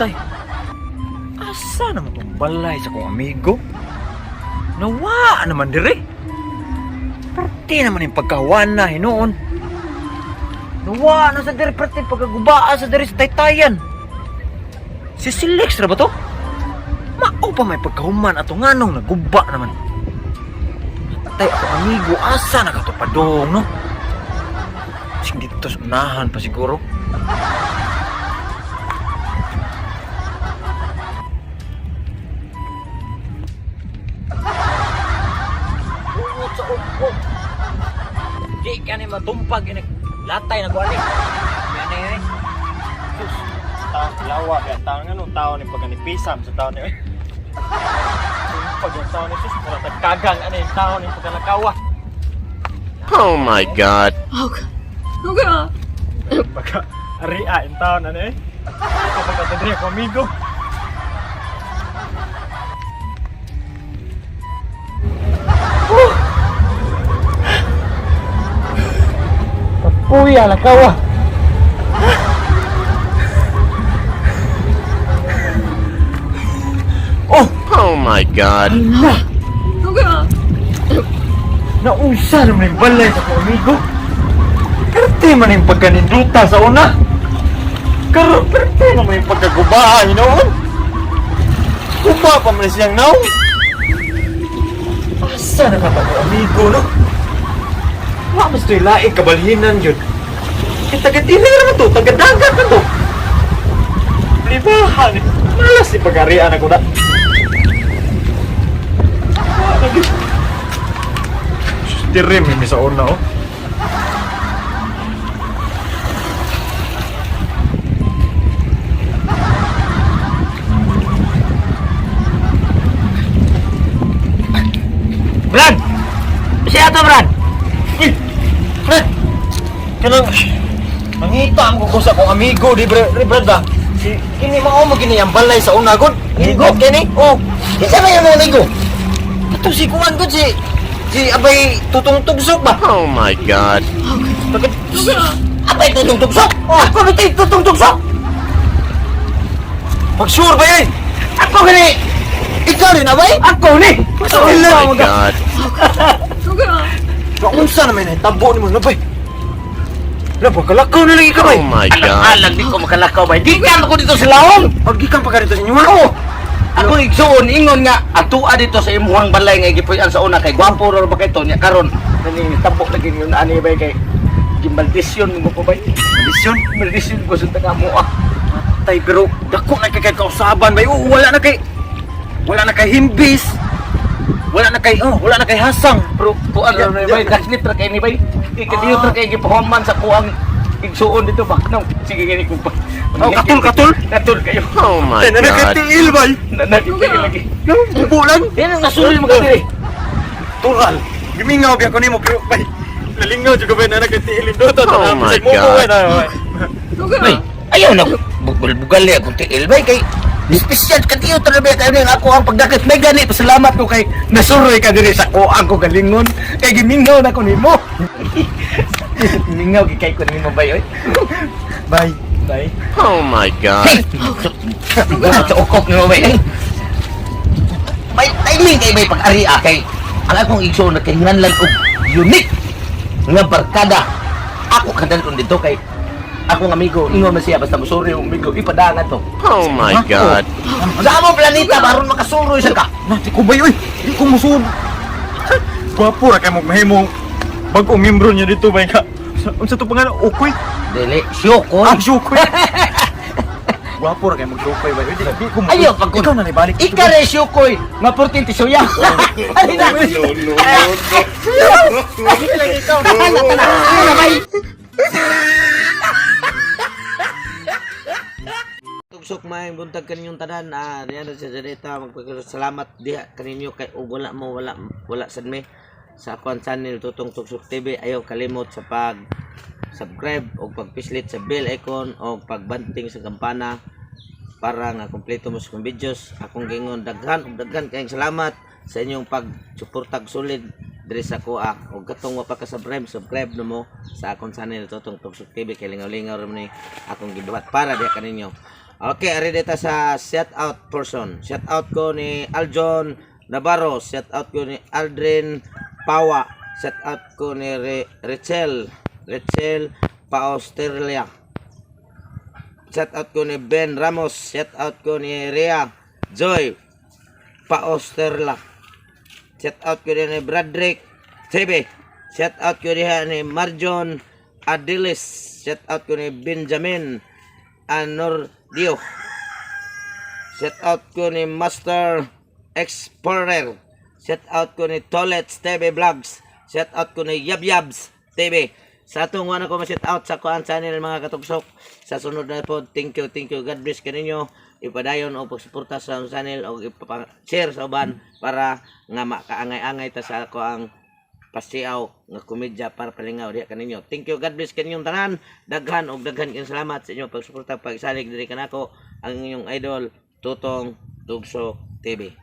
tay. Asa naman itong balay sa kong amigo? Nawa naman dire. Perti naman yung pagkawan na hinoon. Nawa na sa dire perti pagkagubaa sa dire sa taytayan. Si Silex na ba to? Mao pa may pagkahuman ato nga nung naguba naman. Tay ako amigo, asa na ka to padong, no? Sing dito sa unahan pa siguro. Ungot sa upo. Di ka ni matumpag, latay na guwali. Yan na yan. Sus, taong lawa, kaya taong ano, taong ni pagkanipisam sa taong ni pag yung tao ni sus, mula tagkagang ano yung tao ni pagkalakawa. Oh my God. Okay. Baka aria yung tao na eh. Kapag katadri ako amigo. Tapuya lakawa. Oh my God. Okay. Nausa naman yung balay sa ko amigo. Perte man yung pagkaninduta sa una. Karon perte naman yung pagkagubaan, noon. Kuba pa man siyang naw. Asa na ka ba ko amigo, no? Wala mas ito'y laing kabalhinan yun. Eh, taga-tili naman to, taga-dagat na to. Libahan, malas si pag-arian ako na. Tirim ini sa una, oh. Brad! Siya to, Brad! Uy! Brad! Kanang... Mangita ang kukusa kong amigo, di Brad ba? Kini mo gini ang balay sa una, good? Amigo, kini? Oh! Isa ba yung mga amigo? Ito si Kuan, good, si Abay tutong tugsok ba? Oh my God. Bakit? Abay tutong tugsok? Ako ba tayo tutong tugsok? Pag-sure ba yun? Ako gani! Ikaw rin, Abay? Ako ni! Oh my God. Kaunsa naman eh, tabo ni mo, Abay? Wala, pagkalakaw na lagi ka, Bay? Oh my God. Alang di ko makalakaw ba? Di ka ako dito sa laong. Pag-ikan pa ka dito sa inyo, ha? Oo. Ako igsuon ingon nga atua dito sa imuhang balay nga gipuy-an sa una kay gwapo ra ba kay to nya karon naninitabo lagi yun ani bay kay gimbaldisyon mo ko bay. Maldisyon ko sa taga mo ah. Tay, pero dako na kay kausaban, Bay. Wala na kay himbis. Wala na kay hasang. Pero kuan ra bay gaslit ra kay ni bay. Ikadiyo ra kay gipahuman sa kuang igsuon dito ba? No, sige gani ko pa. Katul kayo. Oh my Tay, God. nakatiil, Bay. Nanagipay lagi. Bulan. Yan ang nasuli mo kadiri. Tural. Gimingaw biya ko nimo, pero Bay. Nalingaw juga ba na nakatiil yung dota. Oh my God. Bay, ayaw na bugal-bugal niya kung tiil bay kay espesyal ka tiyo talaga kayo rin ako ang pagdakit may ganit pasalamat ko kay nasuroy ka diri sa kuang ko galingon kay gimingaw na ko nimo. Mingaw kay ko nimo bay oy. Bay. Oh my God. Sa ukop nimo bay. May timing kay bay pag-ari kay ang akong igsoon na kay nganlan og unique nga barkada. Ako kadalon dito kay akong amigo, ingon man siya basta musuri yung amigo, ipadangan to. Oh my God. Sa among planeta, baron makasuroy siya ka. Nati ko ba yun? Di ko musud. Gwapo ra kay mo mahimong bagong membro niya dito, Bay, ka. Unsa to pangalan? Okoy? Dili, syoko. Syukoy. Gwapo ra kay mag-syukoy, Bay. Di ko musud. Ayaw, pag Ikaw na nibalik. Ika rin syukoy, maportin ti suya. Ay na. Lagi ikaw. Ano na bay? Tugsok may buntag kaninyong tanan riyan sa deta magpasalamat diha kaninyo kay ug wala sad me sa akong channel Tutong Tugsok TV. Ayaw kalimot sa pag subscribe o pagpislit sa bell icon o pagbanting sa kampana para nga kompleto mo sa akong videos. Akong gingon daghan kayong salamat sa inyong pagsuportag solid diri sa kuha og katong wa pa ka subscribe no mo sa akong channel Tutong Tugsok TV kay lingaw-lingaw ra ni akong gibuhat para diha kaninyo. Okay, ari dito sa shout out person. Shout out ko ni Aljon Navarro, shout out ko ni Aldrin Pawa, shout out ko ni Rachel pa Australia. Shout out ko ni Ben Ramos, shout out ko ni Rhea Joy pa Australia. Shout out ko ni Bradrick TV. Shout out ko ni Marjon Adilis. Shout out ko ni Benjamin Anordio. Shout out ko ni Master Explorer. Shout out ko ni Tolets TV Vlogs. Shout out ko ni Yabyabs TV. Sa atong wala ko ma-shout out sa kuan channel mga katugsok. Sa sunod na po, thank you. God bless kaninyo. Ipadayon o pagsuporta sa channel o ipapa-share sa uban para nga makaangay-angay ta sa ako ang pasiaw nga komedya para palingaw diha kaninyo. Thank you. God bless kaninyong tanan. Daghan og daghan kayong salamat sa inyo pagsuporta pagsalig diri kanako ang inyong idol Tutong Tugsok TV.